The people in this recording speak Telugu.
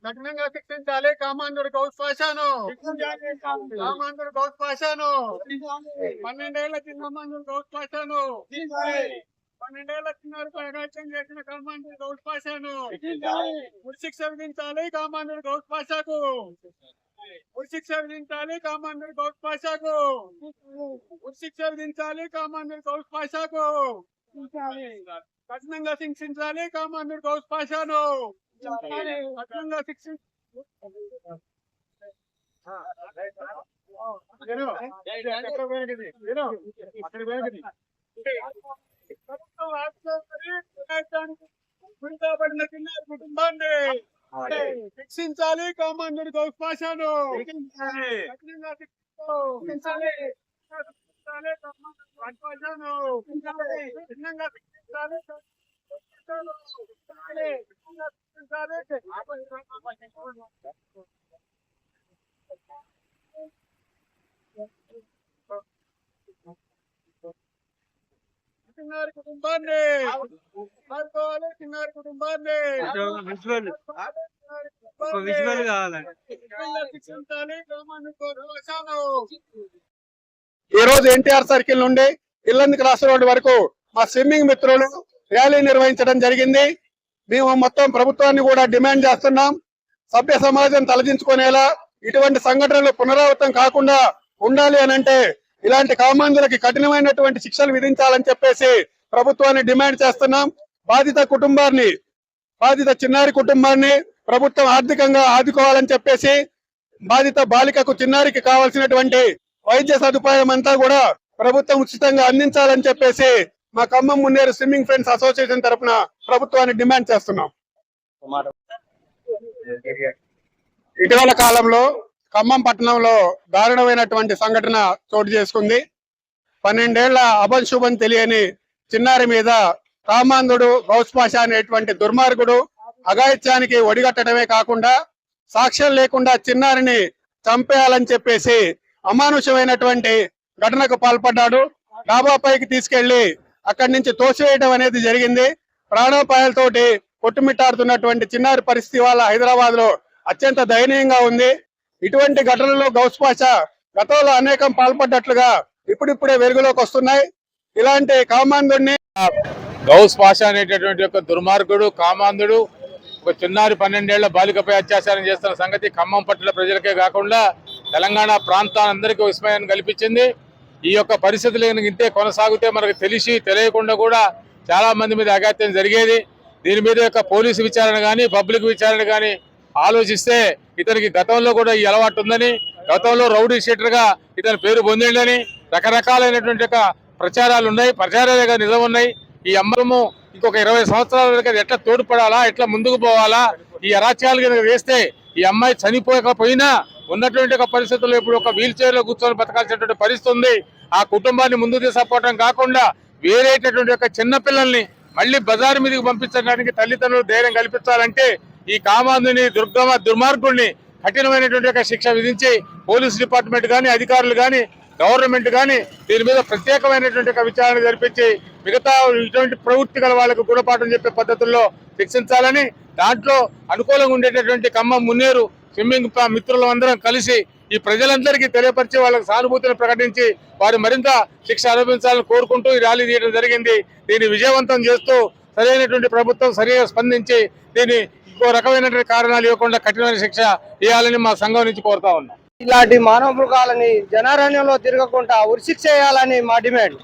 కఠినంగా శిక్షించాలి కామాంధుడు గౌస్ పాషాను. కామాంధుడు గౌస్ పాషాను. 12 ఏళ్ల కామాంధుడు గౌస్ పాషాను. 12 ఏళ్ల చిన్నారికి అఘాయిత్యం చేసిన కామాంధుడు గౌస్ పాషాను. ఉరిశిక్ష విధించాలి కామాంధుడు గౌస్ పాషాకు. ఉరిశిక్ష విధించాలి కామాంధుడు గౌస్ పాషాకు. ఉరిశిక్ష విధించాలి కామాంధుడు గౌస్ పాషాకు. కఠినంగా శిక్షించాలి కామాంధుడు గౌస్ పాషాను. కఠినంగా పడిన చిన్నారి కుటుంబాన్ని శిక్షించాలి కామాంధుడు గౌస్ పాషాను. కఠినంగా శిక్షించాలి కఠినంగా చిన్నారి కుటుంబాన్ని ఆదుకోవాలి. చిన్నారి కుటుంబాన్ని శిక్షించాలి కామాంధుడు గౌస్ పాషాను. ఈ రోజు ఎన్టీఆర్ సర్కిల్ నుండి ఇల్లందు క్రాస్ రోడ్ వరకు మా స్విమ్మింగ్ మిత్రులు ర్యాలీ నిర్వహించడం జరిగింది. మేము మొత్తం ప్రభుత్వాన్ని కూడా డిమాండ్ చేస్తున్నాం. సభ్య సమాజం తలదించుకునేలా ఇటువంటి సంఘటనలు పునరావృతం కాకుండా ఉండాలి అనంటే ఇలాంటి కామాంధులకి కఠినమైనటువంటి శిక్షలు విధించాలని చెప్పేసి ప్రభుత్వాన్ని డిమాండ్ చేస్తున్నాం. బాధిత చిన్నారి కుటుంబాన్ని ప్రభుత్వం ఆర్థికంగా ఆదుకోవాలని చెప్పేసి బాధిత బాలికకు చిన్నారికి కావాల్సినటువంటి వైద్య సదుపాయం అంతా కూడా ప్రభుత్వం ఉచితంగా అందించాలని చెప్పేసి మా Khammam Munneru swimming friends association తరఫున ప్రభుత్వాన్ని డిమాండ్ చేస్తున్నాం. ఇటీవల కాలంలో ఖమ్మం పట్టణంలో దారుణమైనటువంటి సంఘటన చోటు చేసుకుంది. 12 ఏళ్ల అభంశుభం తెలియని చిన్నారి మీద కామాంధుడు గౌస్ పాషా అనేటువంటి దుర్మార్గుడు అఘాయిత్యానికి ఒడిగట్టడమే కాకుండా సాక్ష్యం లేకుండా చిన్నారిని చంపేయాలని చెప్పేసి అమానుషమైనటువంటి ఘటనకు పాల్పడ్డాడు. డాబాపైకి తీసుకెళ్లి అక్కడి నుంచి తోసివేయడం అనేది జరిగింది. ప్రాణాపాయాలతోటి కొట్టుమిట్టాడుతున్నటువంటి చిన్నారి పరిస్థితి వల్ల హైదరాబాద్ లో అత్యంత దయనీయంగా ఉంది. ఇటువంటి ఘటనలో గౌస్ పాషా గతంలో అనేకం పాల్పడ్డట్లుగా ఇప్పుడిప్పుడే వెలుగులోకి వస్తున్నాయి. ఇలాంటి కామాంధుడిని గౌస్ పాషా అనేటటువంటి ఒక దుర్మార్గుడు కామాంధుడు ఒక చిన్నారి 12 ఏళ్ల బాలికపై అత్యాచారం చేస్తున్న సంగతి ఖమ్మం పట్టణ ప్రజలకే కాకుండా తెలంగాణ ప్రాంతాలందరికీ విస్మయాన్ని కల్పించింది. ఈ యొక్క పరిస్థితులు ఇంతే కొనసాగితే మనకు తెలియకుండా కూడా చాలా మంది మీద అఘాయిత్యం జరిగేది. దీని మీద యొక్క పోలీసు విచారణ కానీ పబ్లిక్ విచారణ కానీ ఆలోచిస్తే ఇతనికి గతంలో కూడా ఈ అలవాటు ఉందని, గతంలో రౌడీ షీటర్గా ఇతని పేరు పొందిండని రకరకాలైనటువంటి ప్రచారాలు ఉన్నాయి. ప్రచారాలుగా నిజం ఉన్నాయి. ఈ అమ్మము ఇంకొక 20 సంవత్సరాల ఎట్లా తోడ్పడాలా, ఎట్లా ముందుకు పోవాలా, ఈ అరాచకాలు కనుక వేస్తే ఈ అమ్మాయి చనిపోకపోయినా ఉన్నటువంటి ఒక పరిస్థితుల్లో ఇప్పుడు ఒక వీల్ చైర్ లో కూర్చొని బతకాల్సినటువంటి పరిస్థితి ఉంది. ఆ కుటుంబాన్ని ముందుకు తీసుకుపోవడం కాకుండా వేరేటటువంటి ఒక చిన్న పిల్లల్ని మళ్ళీ బజారు మీదకి పంపించడానికి తల్లిదండ్రులు ధైర్యం కల్పించాలంటే ఈ కామాంధుని దుర్మార్గుడిని కఠినమైనటువంటి ఒక శిక్ష విధించి పోలీస్ డిపార్ట్మెంట్ కానీ అధికారులు కానీ గవర్నమెంట్ కానీ దీని మీద ప్రత్యేకమైనటువంటి ఒక విచారణ జరిపించి మిగతా ఇటువంటి ప్రవృత్తి గల వాళ్ళకు గుణపాఠం చెప్పే పద్ధతుల్లో శిక్షించాలని, దాంట్లో అనుకూలంగా ఉండేటటువంటి ఖమ్మం మున్నేరు స్విమ్మింగ్ మిత్రులు అందరం కలిసి ఈ ప్రజలందరికీ తెలియపరిచి వాళ్ళకి సానుభూతిని ప్రకటించి వారు మరింత శిక్ష అనుభవించాలని కోరుకుంటూ ఈ ర్యాలీ తీయడం జరిగింది. దీన్ని విజయవంతం చేస్తూ సరైనటువంటి ప్రభుత్వం సరిగా స్పందించి దీన్ని ఇంకో రకమైనటువంటి కారణాలు ఇవ్వకుండా కఠినమైన శిక్ష ఇవ్వాలని మా సంఘం నుంచి కోరుతా ఉన్నాం. ఇలాంటి మానవ మృగాలని జనారణ్యంలో తిరగకుండా ఉరిశిక్ష చేయాలని మా డిమాండ్.